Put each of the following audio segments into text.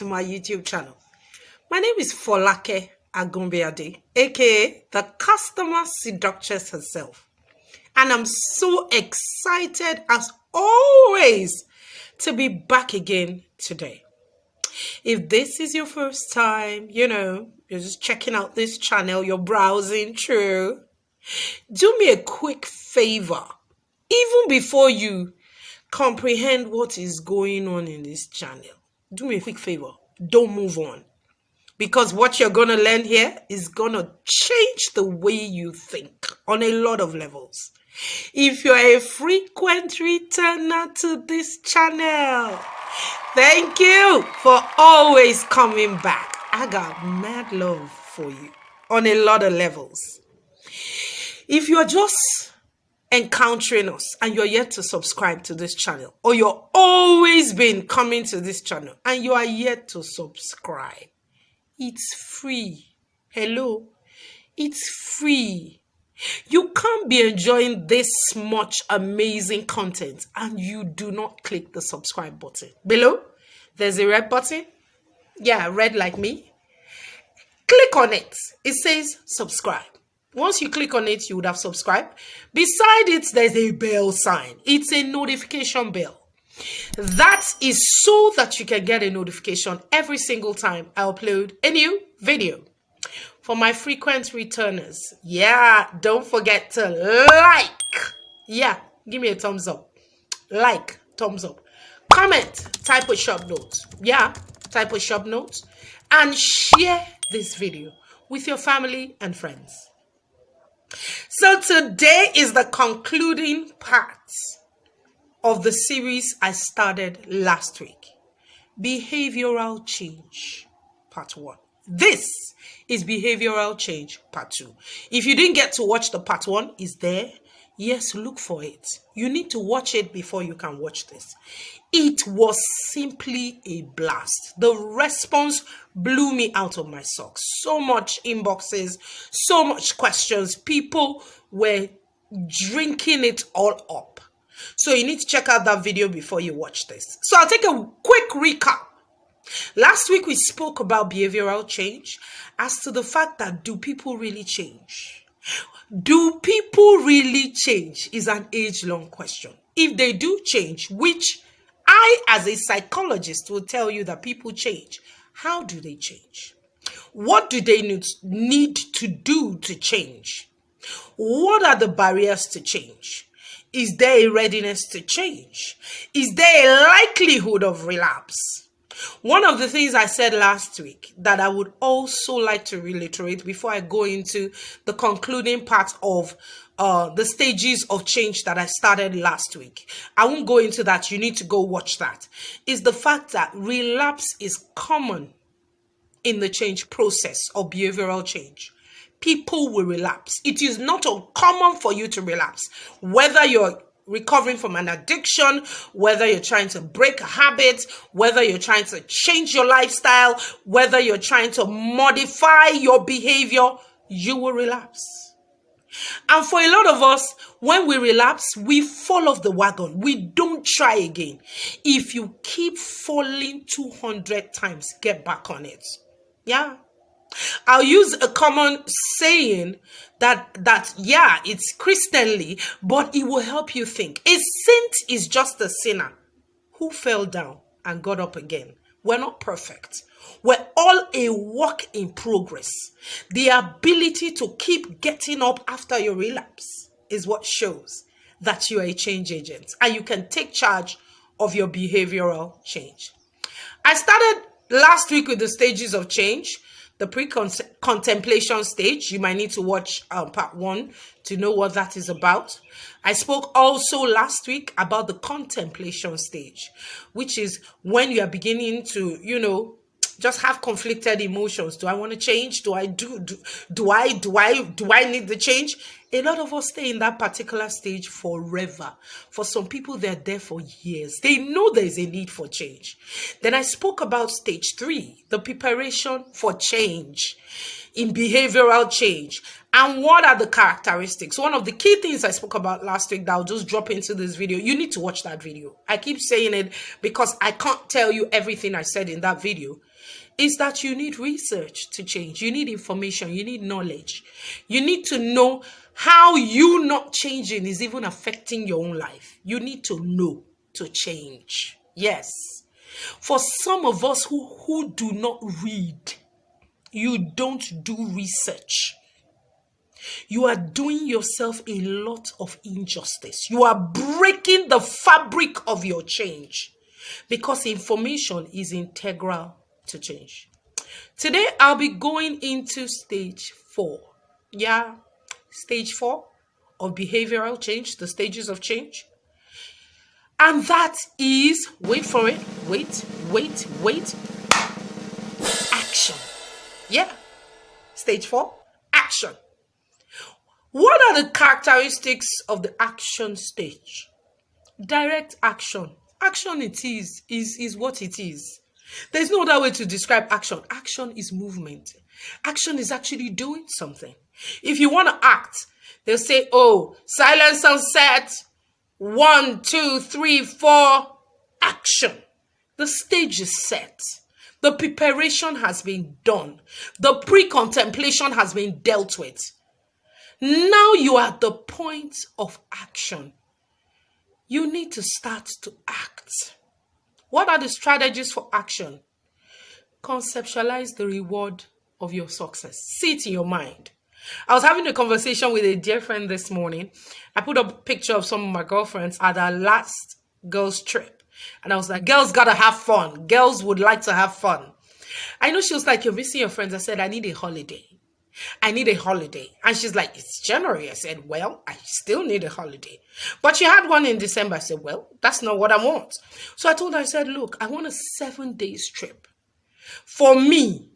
my YouTube channel. My name is Folake Agumbeade, aka the customer seductress herself. And I'm so excited as always to be back again today. If this is your first time, you're just checking out this channel, you're browsing through, do me a quick favor. Even before you comprehend what is going on in this channel, do me a quick favor. Don't move on. Because what you're going to learn here is going to change the way you think on a lot of levels. If you're a frequent returner to this channel, thank you for always coming back. I got mad love for you on a lot of levels. If you're just encountering us and you're yet to subscribe to this channel, or you're always been coming to this channel and you are yet to subscribe, it's free. Hello, it's free. You can't be enjoying this much amazing content and you do not click the subscribe button. Below, there's a red button. Yeah, red like me. Click on it. It says subscribe. Once you click on it, you would have subscribed. Beside it, there's a bell sign. It's a notification bell. That is so that you can get a notification every single time I upload a new video. For my frequent returners, don't forget to like. Give me a thumbs up. Like, thumbs up. Comment, type a short note. Type a short note. And share this video with your family and friends. So today is the concluding part of the series I started last week. Behavioral change, part 1. This is behavioral change, part 2. If you didn't get to watch the part 1, it's there. Yes, look for it. You need to watch it before you can watch this. It was simply a blast. The response blew me out of my socks. So much inboxes, so much questions. People were drinking it all up. So you need to check out that video before you watch this. So I'll take a quick recap. Last week we spoke about behavioral change as to the fact that do people really change? Do people really change is an age-long question. If they do change, which I as a psychologist will tell you that people change, how do they change? What do they need to do to change? What are the barriers to change? Is there a readiness to change? Is there a likelihood of relapse? One of the things I said last week that I would also like to reiterate before I go into the concluding part of the stages of change that I started last week. I won't go into that. You need to go watch that. Is the fact that relapse is common in the change process of behavioral change. People will relapse. It is not uncommon for you to relapse, whether you're recovering from an addiction, whether you're trying to break a habit, whether you're trying to change your lifestyle, whether you're trying to modify your behavior, you will relapse. And for a lot of us, when we relapse, we fall off the wagon. We don't try again. If you keep falling 200 times, get back on it. I'll use a common saying that it's Christianly, but it will help you think. A saint is just a sinner who fell down and got up again. We're not perfect. We're all a work in progress. The ability to keep getting up after your relapse is what shows that you are a change agent and you can take charge of your behavioral change. I started last week with the stages of change. The pre-contemplation stage, you might need to watch part 1 to know what that is about. I spoke also last week about the contemplation stage, which is when you are beginning to, just have conflicted emotions. Do I want to change? Do I need the change? A lot of us stay in that particular stage forever. For some people, they're there for years. They know there's a need for change. Then I spoke about stage 3, the preparation for change in behavioral change. And what are the characteristics? One of the key things I spoke about last week that I'll just drop into this video. You need to watch that video. I keep saying it because I can't tell you everything I said in that video. is that you need research to change. You need information. You need knowledge. You need to know how you not changing is even affecting your own life. You need to know to change. Yes. For some of us who do not read, you don't do research, you are doing yourself a lot of injustice. You are breaking the fabric of your change because information is integral to change. Today, I'll be going into stage 4. Yeah, stage 4 of behavioral change, the stages of change. And that is, wait for it, wait, action. Yeah, stage 4, action. What are the characteristics of the action stage? Direct action. Action it is what it is. There's no other way to describe action. Action is movement. Action is actually doing something. If you want to act, they'll say, oh, silence on set. 1, 2, 3, 4, action. The stage is set. The preparation has been done. The pre-contemplation has been dealt with. Now you are at the point of action. You need to start to act. What are the strategies for action? Conceptualize the reward of your success. See it in your mind. I was having a conversation with a dear friend this morning. I put up a picture of some of my girlfriends at our last girls' trip. And I was like, girls gotta have fun. Girls would like to have fun. I know she was like, you're missing your friends. I said, I need a holiday. I need a holiday. And she's like, it's January. I said, well, I still need a holiday. But she had one in December. I said, well, that's not what I want. So I told her, I said, look, I want a 7 days trip. For me,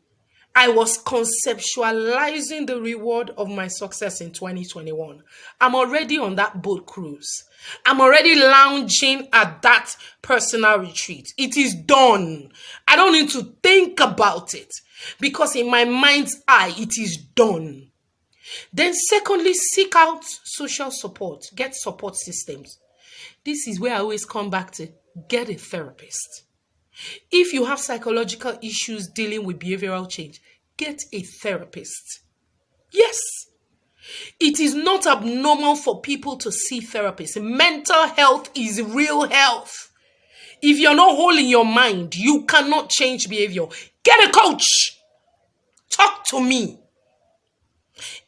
I was conceptualizing the reward of my success in 2021. I'm already on that boat cruise. I'm already lounging at that personal retreat. It is done. I don't need to think about it because in my mind's eye, it is done. Then secondly, seek out social support. Get support systems. This is where I always come back to get a therapist. If you have psychological issues dealing with behavioral change, get a therapist. Yes, it is not abnormal for people to see therapists. Mental health is real health. If you're not whole in your mind, you cannot change behavior. Get a coach. Talk to me.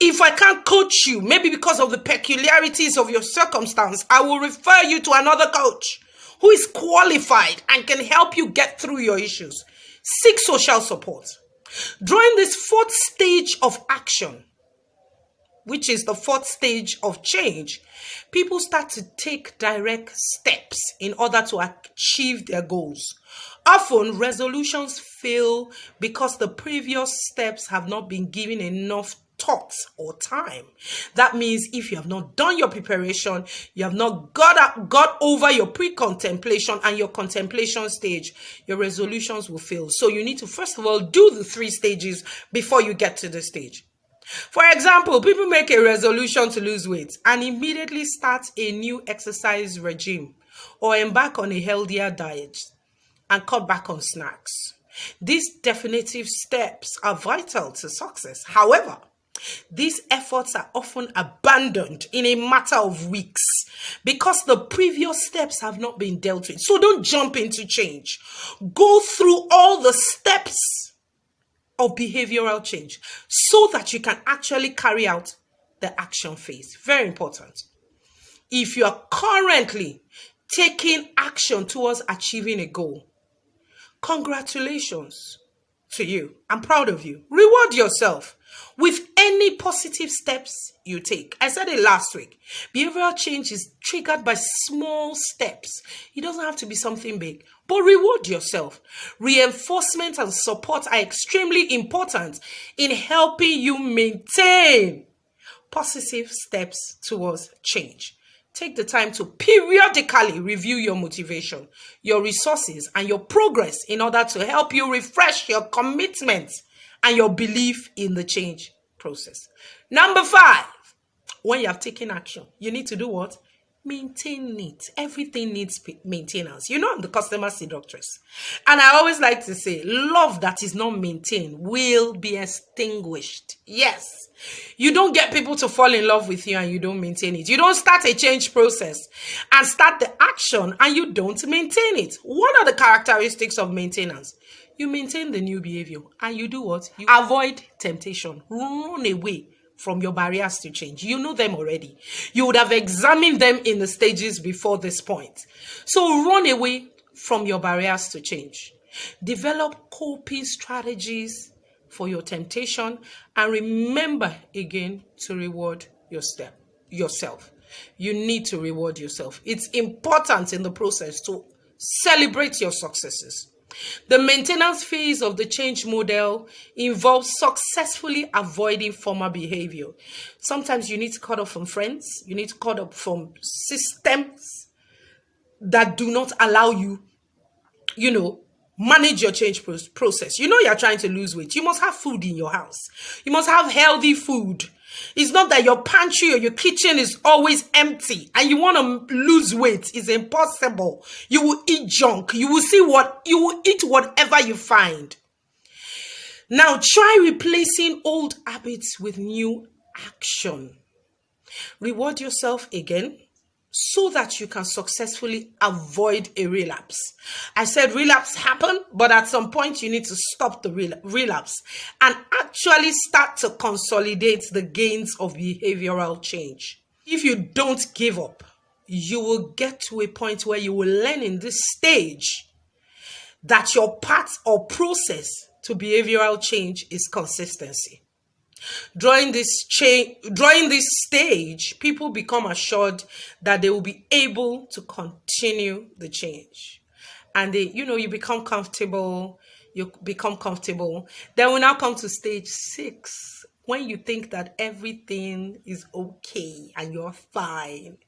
If I can't coach you, maybe because of the peculiarities of your circumstance, I will refer you to another coach who is qualified and can help you get through your issues. Seek social support. During this 4th stage of action, which is the 4th stage of change, people start to take direct steps in order to achieve their goals. Often, resolutions fail because the previous steps have not been given enough thought or time. That means if you have not done your preparation, you have not got over your pre-contemplation and your contemplation stage, your resolutions will fail. So you need to first of all do the 3 stages before you get to the stage. For example, people make a resolution to lose weight and immediately start a new exercise regime or embark on a healthier diet and cut back on snacks. These definitive steps are vital to success. However, these efforts are often abandoned in a matter of weeks because the previous steps have not been dealt with. So don't jump into change. Go through all the steps of behavioral change so that you can actually carry out the action phase. Very important. If you are currently taking action towards achieving a goal, congratulations to you. I'm proud of you. Reward yourself with any positive steps you take. I said it last week. Behavioral change is triggered by small steps. It doesn't have to be something big, but reward yourself. Reinforcement and support are extremely important in helping you maintain positive steps towards change. Take the time to periodically review your motivation, your resources, and your progress in order to help you refresh your commitment and your belief in the change process. Number 5, when you have taken action, you need to do what? maintain it. Everything needs maintenance. You know, I'm the customer seductress. And I always like to say, love that is not maintained will be extinguished. Yes. You don't get people to fall in love with you and you don't maintain it. You don't start a change process and start the action and you don't maintain it. What are the characteristics of maintenance? You maintain the new behavior and you do what? You avoid temptation. Run away from your barriers to change. You know them already. You would have examined them in the stages before this point. So run away from your barriers to change. Develop coping strategies for your temptation and remember again to reward yourself. You need to reward yourself. It's important in the process to celebrate your successes. The maintenance phase of the change model involves successfully avoiding former behavior. Sometimes you need to cut off from friends. You need to cut off from systems that do not allow you, manage your change process. You're trying to lose weight. You must have food in your house. You must have healthy food. It's not that your pantry or your kitchen is always empty and you want to lose weight. It's impossible. You will eat junk. You will eat whatever you find. Now try replacing old habits with new action. Reward yourself again so that you can successfully avoid a relapse. I said relapse happen, but at some point you need to stop the relapse and actually start to consolidate the gains of behavioral change. If you don't give up, you will get to a point where you will learn in this stage that your path or process to behavioral change is consistency. During this stage, people become assured that they will be able to continue the change. And you become comfortable. Then we now come to stage 6, when you think that everything is okay and you're fine.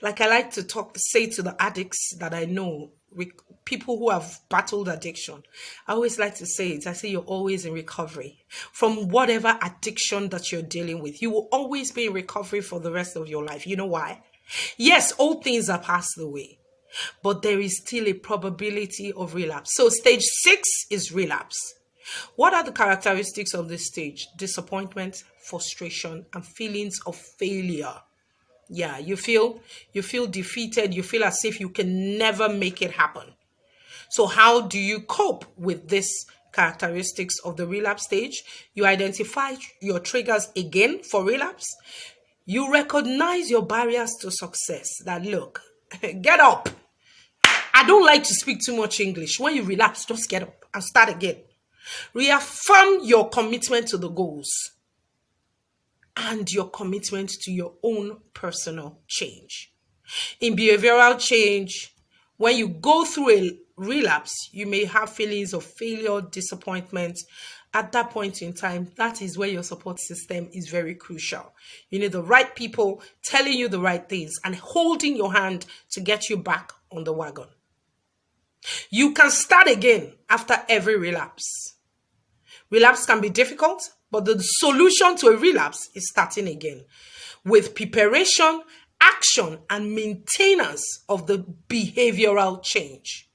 Like I like to say to the addicts that I know, people who have battled addiction, I always like to say it. I say you're always in recovery from whatever addiction that you're dealing with. You will always be in recovery for the rest of your life. You know why? Yes, all things are passed away, but there is still a probability of relapse. So stage 6 is relapse. What are the characteristics of this stage? Disappointment, frustration, and feelings of failure. Yeah, you feel defeated. You feel as if you can never make it happen. So how do you cope with this characteristics of the relapse stage? You identify your triggers again for relapse. You recognize your barriers to success. That look, get up. I don't like to speak too much English. When you relapse, just get up and start again. Reaffirm your commitment to the goals and your commitment to your own personal change. In behavioral change, when you go through a relapse, you may have feelings of failure, disappointment. At that point in time, that is where your support system is very crucial. You need the right people telling you the right things and holding your hand to get you back on the wagon. You can start again after every relapse. Relapse can be difficult, but the solution to a relapse is starting again with preparation, action, and maintenance of the behavioral change.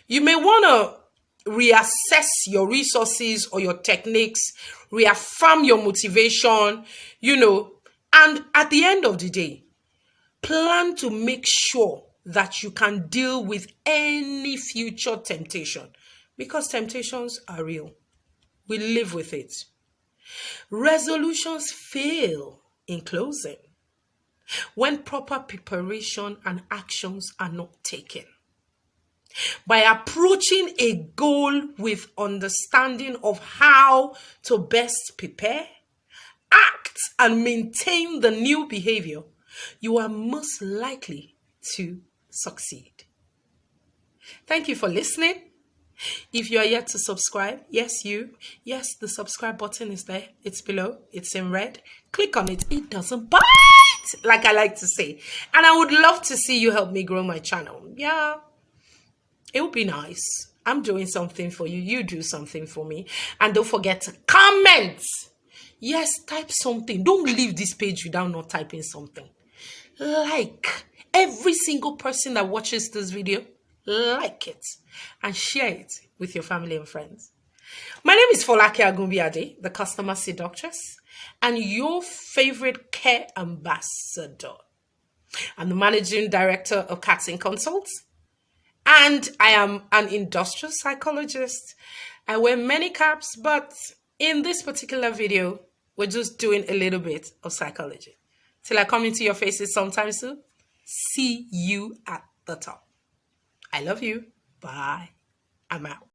You may want to reassess your resources or your techniques, reaffirm your motivation, and at the end of the day, plan to make sure that you can deal with any future temptation, because temptations are real. We live with it. Resolutions fail in closing when proper preparation and actions are not taken. By approaching a goal with understanding of how to best prepare, act, and maintain the new behavior, you are most likely to succeed. Thank you for listening. If you are yet to subscribe, yes, the subscribe button is there. It's below. It's in red. Click on it. It doesn't bite, like I like to say. And I would love to see you help me grow my channel. Yeah, it would be nice. I'm doing something for you. You do something for me. And don't forget to comment. Yes, type something. Don't leave this page without not typing something. Like every single person that watches this video, like it and share it with your family and friends. My name is Folake Agumbiade, the customer seductress, and your favorite care ambassador. I'm the managing director of Caffeine Consults, and I am an industrial psychologist. I wear many caps, but in this particular video, we're just doing a little bit of psychology. Till I come into your faces sometime soon, see you at the top. I love you. Bye. I'm out.